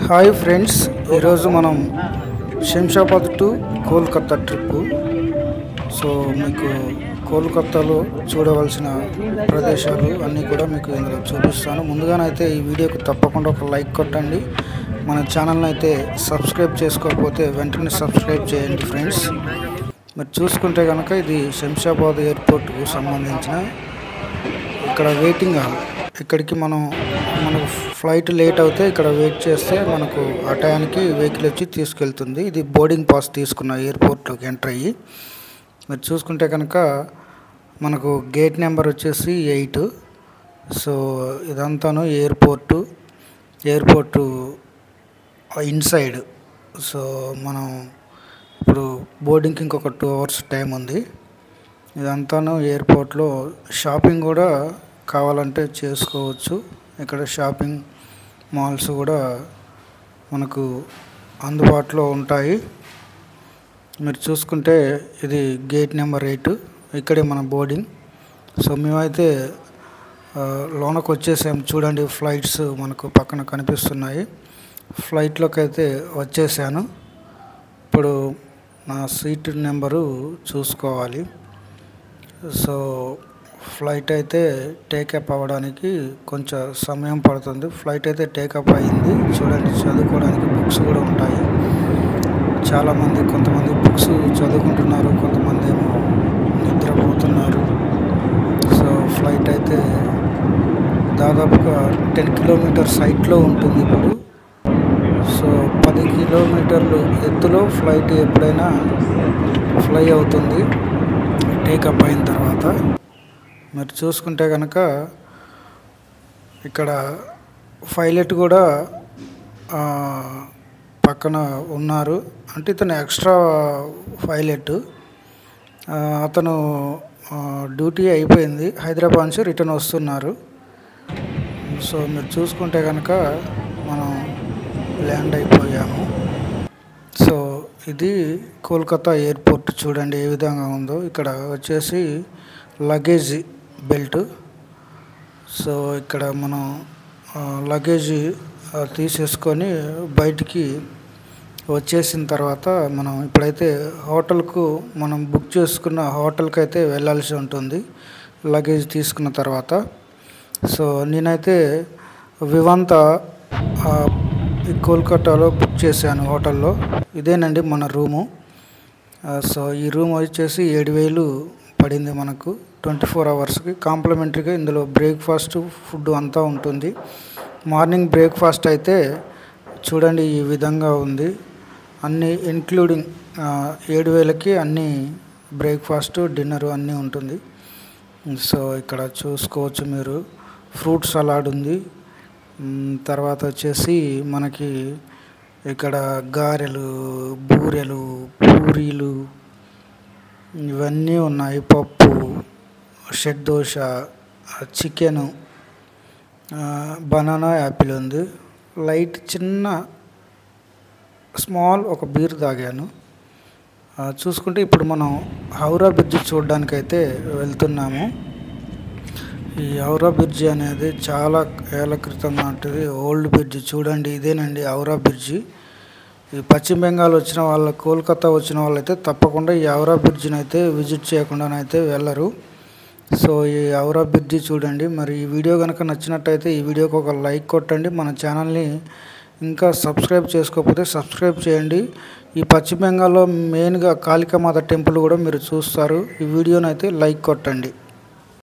Hi friends, ఈరోజు మనం Shamshabad to Kolkata trip. So మీకు కోల్కతాలో చూడవలసిన ప్రదేశాలు అన్నీ కూడా మీకు ఇందులో చూపిస్తాను. ముందుగానైతే ఈ వీడియోకి తప్పకుండా ఒక లైక్ కొట్టండి. మన ఛానల్ని అయితే సబ్స్క్రైబ్ చేసుకోకపోతే వెంటనే సబ్స్క్రైబ్ చేయండి ఫ్రెండ్స్. మీరు చూసుకుంటే కనుక ఇది శంషాబాద్ ఎయిర్పోర్ట్కు సంబంధించిన ఇక్కడ వెయిటింగ్ హాల్. ఇక్కడికి మనకు ఫ్లైట్ లేట్ అవుతే ఇక్కడ వెయిట్ చేస్తే మనకు ఆ టయానికి వెహికల్ వచ్చి తీసుకెళ్తుంది. ఇది బోర్డింగ్ పాస్ తీసుకున్న ఎయిర్పోర్ట్లోకి ఎంటర్ అయ్యి మీరు చూసుకుంటే కనుక మనకు గేట్ నెంబర్ వచ్చేసి 8. సో ఇదంతాను ఎయిర్పోర్టు ఇన్సైడ్. సో మనం ఇప్పుడు బోర్డింగ్కి ఇంకొక 2 hours టైం ఉంది. ఇదంతాను ఎయిర్పోర్ట్లో షాపింగ్ కూడా కావాలంటే చేసుకోవచ్చు. ఇక్కడ షాపింగ్ మాల్స్ కూడా మనకు అందుబాటులో ఉంటాయి. మీరు చూసుకుంటే ఇది గేట్ నెంబర్ 8, ఇక్కడే మన బోర్డింగ్. సో మేమైతే లోనకు వచ్చేసాము. చూడండి, ఫ్లైట్స్ మనకు పక్కన కనిపిస్తున్నాయి. ఫ్లైట్లోకి అయితే వచ్చేసాను. ఇప్పుడు నా సీట్ నెంబరు చూసుకోవాలి. సో ఫ్లైట్ అయితే టేకప్ అవ్వడానికి కొంచెం సమయం పడుతుంది. ఫ్లైట్ అయితే టేకప్ అయింది. చూడండి, చదువుకోవడానికి బుక్స్ కూడా ఉంటాయి. కొంతమంది బుక్స్ చదువుకుంటున్నారు, కొంతమంది ఏమో నిద్రపోతున్నారు. సో ఫ్లైట్ అయితే దాదాపుగా 10 kilometers హైట్లో ఉంటుంది ఇప్పుడు. సో 10 kilometers ఎత్తులో ఫ్లైట్ ఎప్పుడైనా ఫ్లై అవుతుంది టేకప్ అయిన తర్వాత. మీరు చూసుకుంటే కనుక ఇక్కడ పైలట్ కూడా పక్కన ఉన్నారు. అంటే ఇతను ఎక్స్ట్రా పైలట్. అతను డ్యూటీ అయిపోయింది, హైదరాబాద్ నుంచి రిటర్న్ వస్తున్నారు. సో మీరు చూసుకుంటే కనుక మనం ల్యాండ్ అయిపోయాము. సో ఇది కోల్కతా ఎయిర్పోర్ట్. చూడండి ఏ విధంగా ఉందో. ఇక్కడ వచ్చేసి లగేజ్ బెల్ట్. సో ఇక్కడ మనం లగేజ్ తీసేసుకొని బయటికి వచ్చేసిన తర్వాత మనం ఇప్పుడైతే హోటల్కు మనం బుక్ చేసుకున్న హోటల్కి అయితే వెళ్ళాల్సి ఉంటుంది లగేజ్ తీసుకున్న తర్వాత. సో నేనైతే వివాంత కోల్కతాలో బుక్ చేశాను హోటల్లో. ఇదేనండి మన రూము. సో ఈ రూమ్ వచ్చేసి 7,000 పడింది మనకు 24 hours. కాంప్లిమెంటరీగా ఇందులో బ్రేక్ఫాస్ట్, ఫుడ్ అంతా ఉంటుంది. మార్నింగ్ బ్రేక్ఫాస్ట్ అయితే చూడండి ఈ విధంగా ఉంది. అన్నీ ఇంక్లూడింగ్ 7,000కి అన్నీ బ్రేక్ఫాస్ట్, డిన్నర్ అన్నీ ఉంటుంది. సో ఇక్కడ చూసుకోవచ్చు మీరు. ఫ్రూట్ సలాడ్ ఉంది. తర్వాత వచ్చేసి మనకి ఇక్కడ గారెలు, బూరెలు, పూరీలు ఇవన్నీ ఉన్నాయి. పప్పు, shed dosa, chicken, banana, Apple ఉంది. లైట్ చిన్న స్మాల్ ఒక బీర్ తాగాను. చూసుకుంటే ఇప్పుడు మనం హౌరా బ్రిడ్జ్ చూడడానికైతే వెళ్తున్నాము. ఈ హౌరా బ్రిడ్జ్ అనేది చాలా ఏళ్ల క్రితం నాటిది ఓల్డ్ బ్రిడ్జ్. చూడండి ఇదేనండి హౌరా బ్రిడ్జి. ఈ పశ్చిమ బెంగాల్ వచ్చిన వాళ్ళ, కోల్కతా వచ్చిన వాళ్ళైతే తప్పకుండా ఈ హౌరా బ్రిడ్జిని అయితే విజిట్ చేయకుండానైతే వెళ్ళరు. సో ఈ హౌరా బ్రిడ్జి చూడండి. మరి ఈ వీడియో కనుక నచ్చినట్టయితే ఈ వీడియోకి ఒక లైక్ కొట్టండి. మన ఛానల్ని ఇంకా సబ్స్క్రైబ్ చేసుకోకపోతే సబ్స్క్రైబ్ చేయండి. ఈ పశ్చిమ బెంగాల్లో మెయిన్గా కాళికామాత టెంపుల్ కూడా మీరు చూస్తారు. ఈ వీడియోని అయితే లైక్ కొట్టండి.